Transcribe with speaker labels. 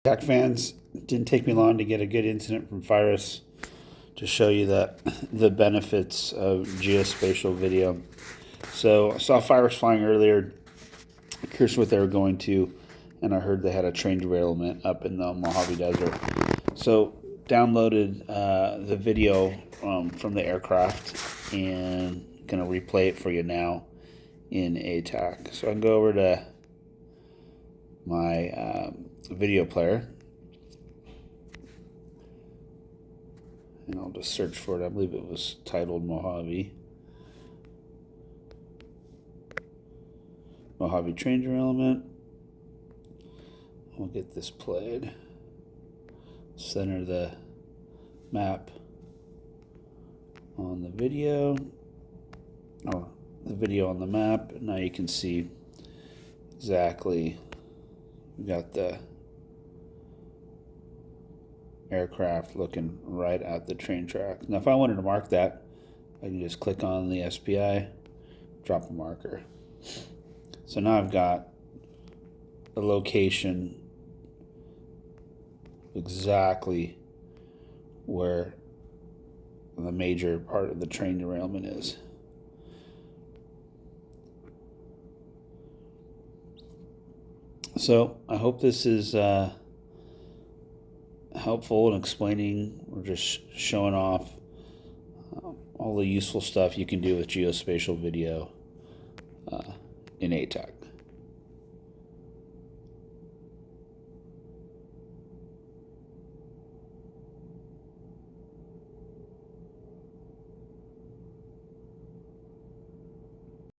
Speaker 1: Tech fans, didn't take me long to get a good incident from Virus to show you the benefits of geospatial video. So I saw Virus flying earlier, curious what they were going to, and I heard they had a train derailment up in the Mojave Desert. So downloaded the video from the aircraft and gonna replay it for you now in ATAC. So I can go over to my video player and I'll just search for it. I believe it was titled Mojave train derailment. We'll get this played. Center the map on the video, or the video on the map. Now you can see exactly, we got the aircraft looking right at the train track. Now if I wanted to mark that, I can just click on the SPI, drop a marker. So now I've got a location exactly where the major part of the train derailment is. So I hope this is helpful in explaining or just showing off all the useful stuff you can do with geospatial video in ATAC.